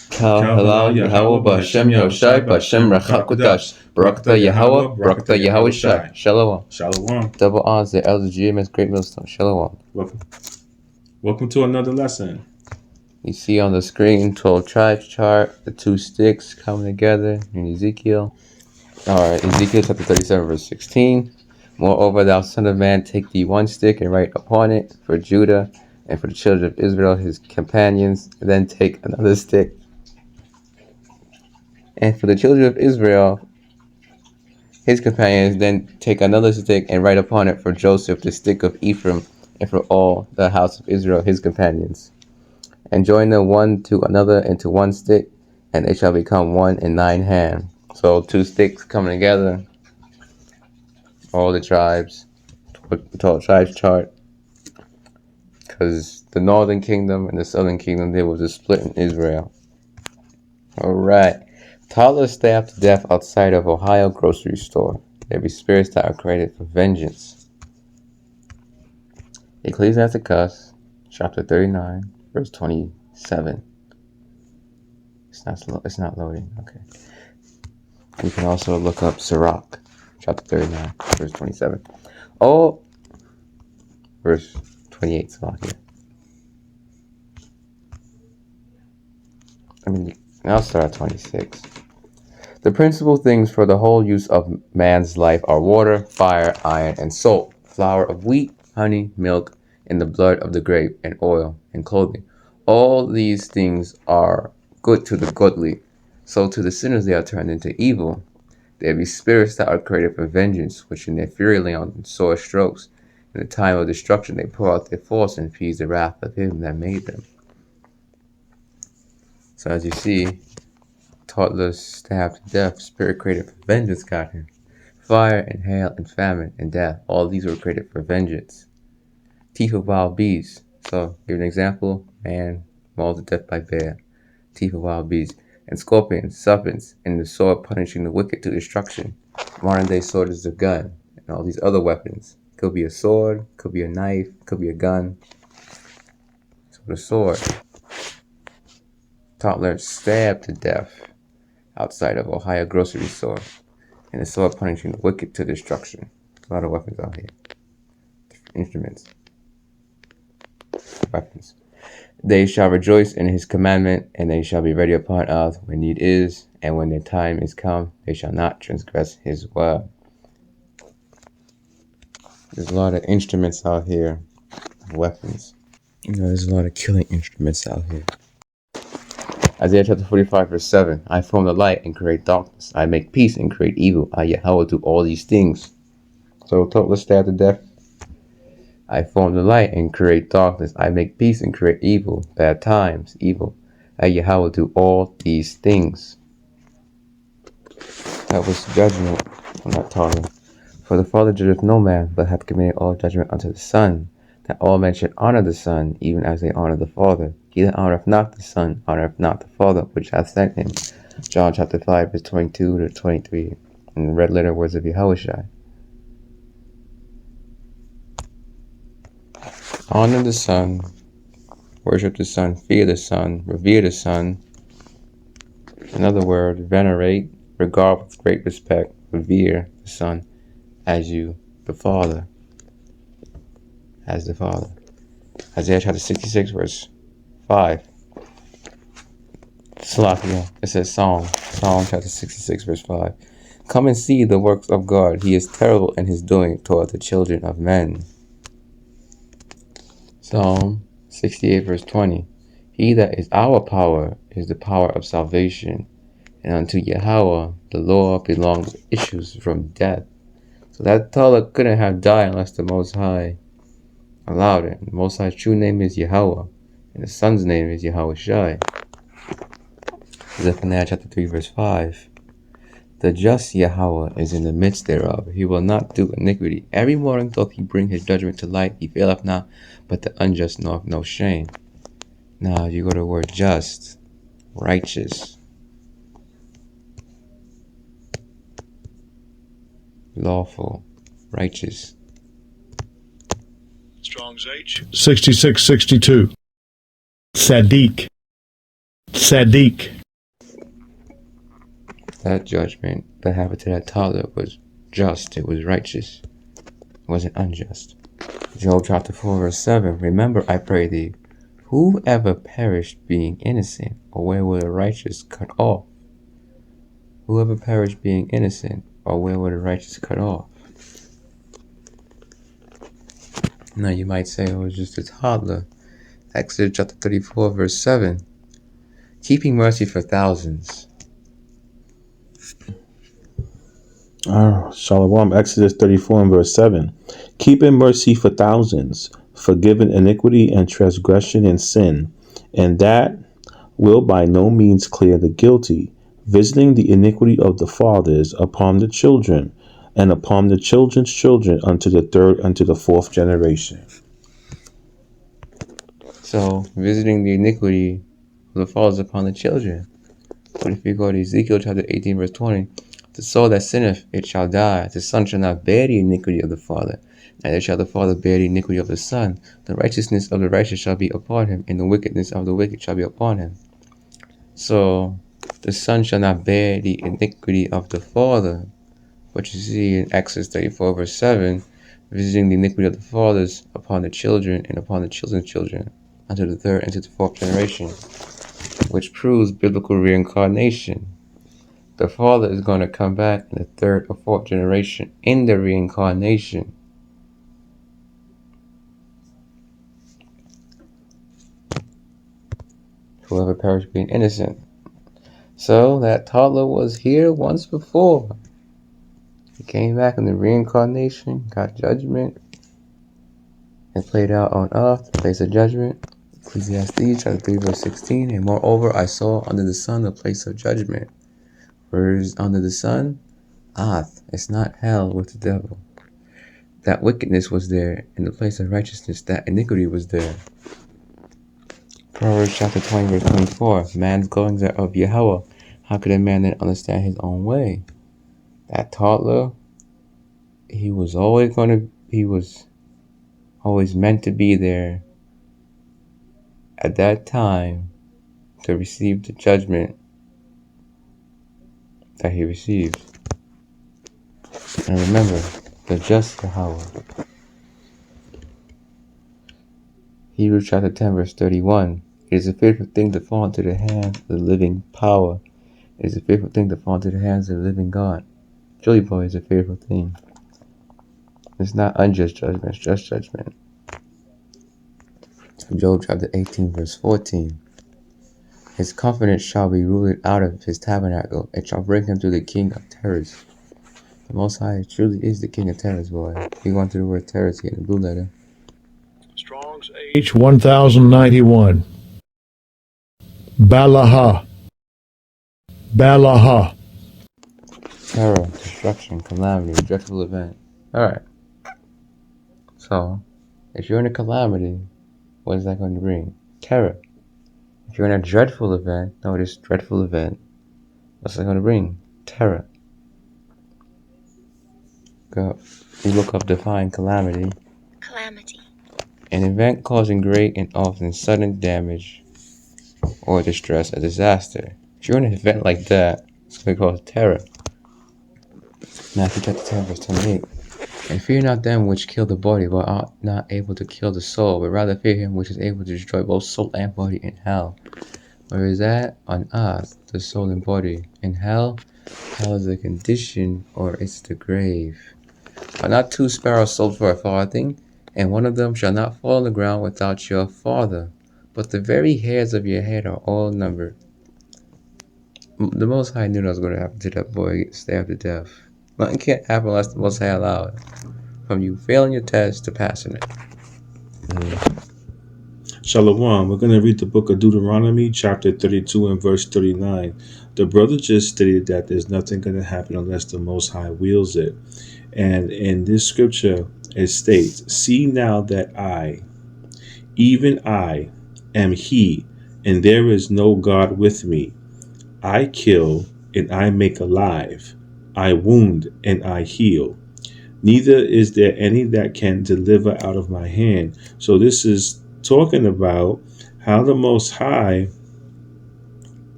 Kal Halal Yahweh B'Hashem Yahushai B'Hashem Rachak Kodash Barakta Yahweh Barakta Yahweh Shai. Shalom. Shalom. Double honors the elders GMS Great Millstone. Shalom. Welcome to another lesson. You see on the screen 12 tribes chart, the two sticks coming together in Ezekiel. Alright, Ezekiel chapter 37 verse 16. Moreover, thou son of man, take thee one stick and write upon it for Judah and for the children of Israel his companions, and then take another stick. And for the children of Israel his companions, then take another stick and write upon it for Joseph the stick of Ephraim, and for all the house of Israel his companions. And join them one to another into one stick, and they shall become one in 9 hands. So 2 sticks coming together, all the tribes, 12 tribes chart, because the northern kingdom and the southern kingdom, there was a split in Israel. Alright, toddlers stabbed to death outside of Ohio grocery store. There be spirits that are created for vengeance. Ecclesiasticus chapter 39 verse 27. It's not loading. Okay. You can also look up Sirach chapter 39 verse 27. Oh, verse 28 is out here. I'll start at 26. The principal things for the whole use of man's life are water, fire, iron, and salt, flour of wheat, honey, milk, and the blood of the grape, and oil, and clothing. All these things are good to the godly, so to the sinners they are turned into evil. There be spirits that are created for vengeance, which in their fury lay on sore strokes. In the time of destruction they pour out their force and appease the wrath of him that made them. So as you see, toddlers stabbed to death, spirit created for vengeance got him. Fire and hail and famine and death, all these were created for vengeance. Teeth of wild beasts. So, give an example, man mauled to death by bear. Teeth of wild beasts. And scorpions, serpents, and the sword punishing the wicked to destruction. Modern day sword is a gun, and all these other weapons. Could be a sword, could be a knife, could be a gun. So the sword. Toddler stabbed to death outside of Ohio grocery store, and the sword punishing the wicked to destruction. A lot of weapons out here. Different instruments. Weapons. They shall rejoice in his commandment, and they shall be ready upon earth when need is, and when their time is come, they shall not transgress his word. There's a lot of instruments out here, weapons. There's a lot of killing instruments out here. Isaiah chapter 45 verse 7. I form the light and create darkness. I make peace and create evil. I Yahweh do all these things. So let's stab to death. I form the light and create darkness. I make peace and create evil. Bad times, evil. I Yahweh do all these things. That was judgment. I'm not talking. For the Father judgeth no man, but hath committed all judgment unto the Son, that all men should honor the Son, even as they honor the Father. He that honoreth not the Son, honoreth not the Father, which hath sent him. John chapter 5, verse 22 to 23. In the red letter words of Yahushai. Honor the Son, worship the Son, fear the Son, revere the Son. In other words, venerate, regard with great respect, revere the Son as the Father. As the Father. Isaiah chapter 66, verse 5. Salakia. It says Psalm chapter 66, verse 5. Come and see the works of God. He is terrible in his doing toward the children of men. Psalm 68 verse 20. He that is our power is the power of salvation, and unto Yahweh the Lord belongs issues from death. So that Torah couldn't have died unless the Most High allowed it. The Most High's true name is Yahweh, and the Son's name is Yahushai. Zephaniah chapter 3 verse 5. The just Yahweh is in the midst thereof. He will not do iniquity. Every morning doth he bring his judgment to light. He faileth not, but the unjust knoweth no shame. Now you go to the word just, righteous, lawful, righteous. Strong's H 6662. Sadiq. Sadiq. That judgment that happened to that toddler was just, it was righteous, it wasn't unjust. Job chapter 4 verse 7, remember I pray thee, whoever perished being innocent, or where were the righteous cut off? Whoever perished being innocent, or where were the righteous cut off? Now you might say it was just a toddler. Exodus chapter 34 verse 7, keeping mercy for thousands. Shalom, Exodus 34 and verse 7. Keeping mercy for thousands, forgiving iniquity and transgression and sin, and that will by no means clear the guilty, visiting the iniquity of the fathers upon the children, and upon the children's children unto the third and to the fourth generation. So, visiting the iniquity of the fathers upon the children. But if you go to Ezekiel chapter 18 verse 20, the soul that sinneth, it shall die. The son shall not bear the iniquity of the father, neither shall the father bear the iniquity of the son. The righteousness of the righteous shall be upon him, and the wickedness of the wicked shall be upon him. So, the son shall not bear the iniquity of the father. But you see in Exodus 34 verse 7, visiting the iniquity of the fathers upon the children and upon the children's children, unto the third and to the fourth generation, which proves biblical reincarnation. The father is going to come back in the third or fourth generation in the reincarnation. Whoever perished being innocent. So that toddler was here once before. He came back in the reincarnation, got judgment, and played out on earth, the place of judgment. Ecclesiastes chapter 3 verse 16, and moreover I saw under the sun the place of judgment. Where is under the sun? Earth. It's not hell with the devil. That wickedness was there in the place of righteousness, that iniquity was there. Proverbs chapter 20 verse 24, man's goings are of Yahweh. How could a man then understand his own way? That toddler, he was always meant to be there at that time to receive the judgment that he received. And remember, the just Yahweh. Hebrews chapter 10 verse 31, it is a fearful thing to fall into the hands of the living power. It is a fearful thing to fall into the hands of the living God. Joey boy is a fearful thing. It's not unjust judgment, it's just judgment. Job chapter 18 verse 14, his confidence shall be rooted out of his tabernacle, it shall bring him to the king of terrors. The Most High truly is the king of terrors, boy. You go into the word terrors here in the blue letter. Strong's H 1091. Balaha. Balaha. Terror, destruction, calamity, dreadful event. Alright. So, if you're in a calamity, what is that going to bring? Terror. If you're in a dreadful event, notice dreadful event, what's that going to bring? Terror. Go. You look up define calamity. Calamity. An event causing great and often sudden damage or distress, a disaster. If you're in an event like that, it's going to cause terror. Matthew chapter 10 verse 28. And fear not them which kill the body, but are not able to kill the soul, but rather fear him which is able to destroy both soul and body in hell. Where is that? On earth, the soul and body. In hell, hell is the condition, or it's the grave. Are not two sparrows sold for a farthing, and one of them shall not fall on the ground without your Father? But the very hairs of your head are all numbered. The Most High knew that was going to happen to that boy, get stabbed to death. Nothing can't happen unless the Most High allowed it. From you failing your test to passing it. Shalom. We're going to read the book of Deuteronomy, chapter 32 and verse 39. The brother just stated that there's nothing going to happen unless the Most High wills it. And in this scripture, it states, see now that I, even I, am he, and there is no God with me. I kill, and I make alive. I wound, and I heal. Neither is there any that can deliver out of my hand. So this is talking about how the Most High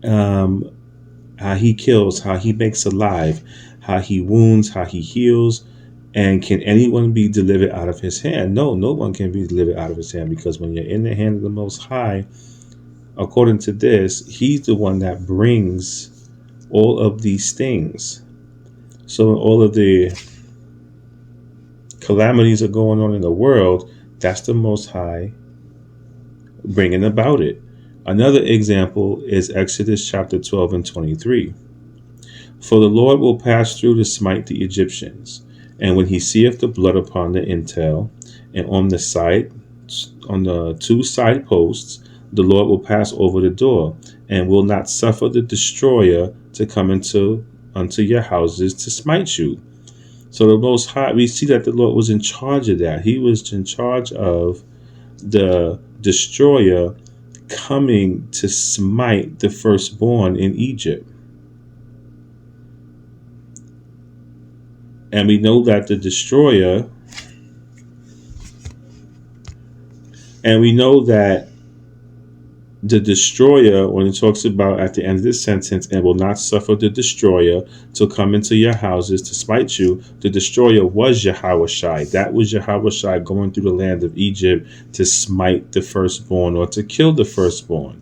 um, how he kills, how he makes alive, how he wounds, how he heals. And can anyone be delivered out of his hand? No, no one can be delivered out of his hand, because when you're in the hand of the Most High, according to this, he's the one that brings all of these things. So all of the calamities are going on in the world, that's the Most High bringing about it. Another example is Exodus chapter 12 and 23. For the Lord will pass through to smite the Egyptians, and when he seeth the blood upon the intel, and on the two side posts, the Lord will pass over the door, and will not suffer the destroyer to come unto your houses to smite you. So the Most High, we see that the Lord was in charge of that. He was in charge of the destroyer coming to smite the firstborn in Egypt. And we know that the destroyer, and we know that the destroyer, when it talks about at the end of this sentence, and will not suffer the destroyer to come into your houses to smite you, the destroyer was Yahweh Shai. That was Yahweh Shai going through the land of Egypt to smite the firstborn, or to kill the firstborn.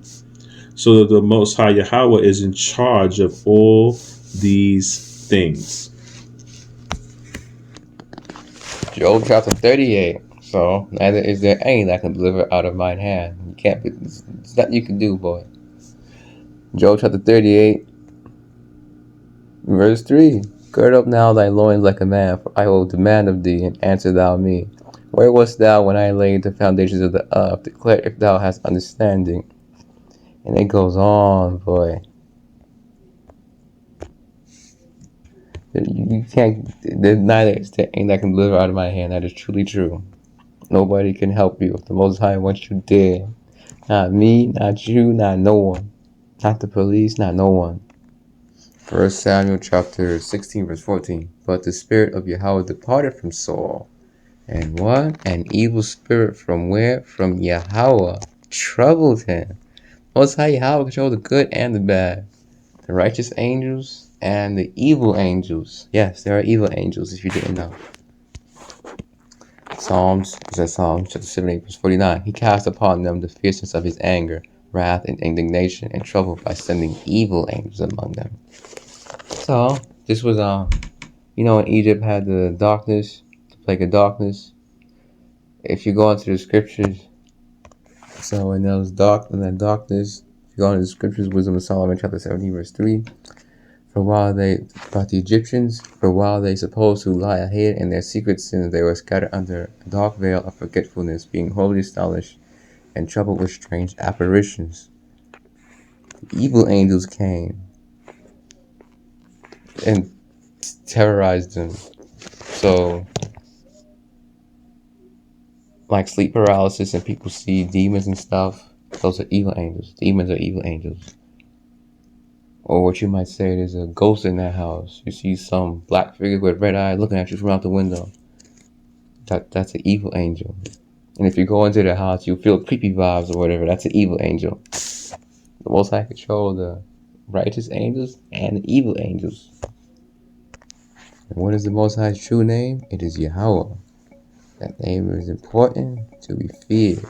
So that the Most High Yahweh is in charge of all these things. Job chapter 38. So, neither is there any that can deliver out of mine hand. You can't be, there's nothing you can do, boy. Job chapter 38, verse 3. Gird up now thy loins like a man, for I will demand of thee, and answer thou me. Where wast thou when I laid the foundations of the earth? Declare if thou hast understanding. And it goes on, boy. You can't, neither is there any that can deliver out of my hand. That is truly true. Nobody can help you if the Most High wants you dead. Not me, not you, not no one. Not the police, not no one. 1 Samuel chapter 16 verse 14. But the spirit of Yahweh departed from Saul. And what? An evil spirit from where? From Yahweh troubled him. Most High Yahweh controls the good and the bad. The righteous angels and the evil angels. Yes, there are evil angels if you didn't know. Psalms chapter 78 verse 49. He cast upon them the fierceness of his anger, wrath and indignation and trouble by sending evil angels among them. So this was when Egypt had the darkness, the plague of darkness. If you go into the scriptures, so in that darkness, if you go into the scriptures, Wisdom of Solomon chapter 17 verse 3. About the Egyptians, for while they supposed to lie ahead in their secret sins, they were scattered under a dark veil of forgetfulness, being wholly astonished and troubled with strange apparitions. The evil angels came and terrorized them. So, like sleep paralysis and people see demons and stuff, those are evil angels. Demons are evil angels. Or what you might say, there's a ghost in that house. You see some black figure with red eye looking at you from out the window. That's an evil angel. And if you go into the house, you feel creepy vibes or whatever. That's an evil angel. The Most High control the righteous angels and the evil angels. And what is the Most High's true name? It is Yahweh. That name is important to be feared.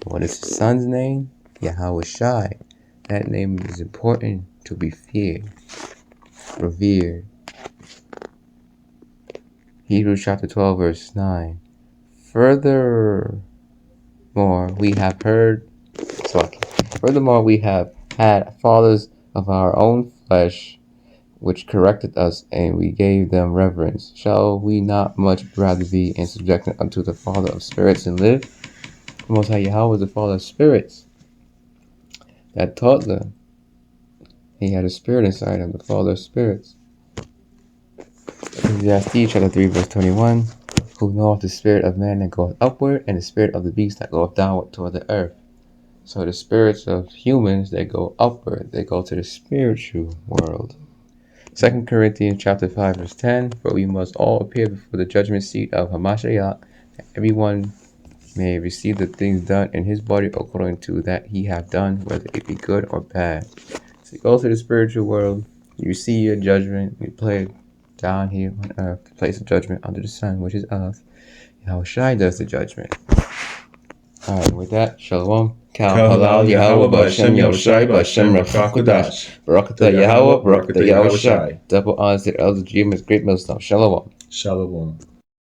What is his son's name? Yahweh Shai. That name is important to be feared, revered. Hebrews chapter 12 verse 9. Furthermore, we have had fathers of our own flesh, which corrected us, and we gave them reverence. Shall we not much rather be in subjection unto the Father of spirits and live? The Most High Yahweh is the Father of spirits that taught them. He had a spirit inside him, the Father of spirits. Ecclesiastes chapter 3 verse 21. Who knoweth the spirit of man that goeth upward, and the spirit of the beast that goeth downward toward the earth. So the spirits of humans, they go upward. They go to the spiritual world. 2 Corinthians chapter 5 verse 10. For we must all appear before the judgment seat of Hamashiach, that everyone may receive the things done in his body according to that he hath done, whether it be good or bad. You go to the spiritual world, you see your judgment, you play it down here on earth, the place of judgment under the sun, which is earth. Yahweh Shai does the judgment. Alright, with that, Shalom. Kal Halal Yahweh B'Hashem Yahweh Shai B'Hashem Rachakadosh. Barakatah Yahweh, Barakatah Yahweh Shai. Double honors to Elder Judgment's great millstone. Shalom. Shalom.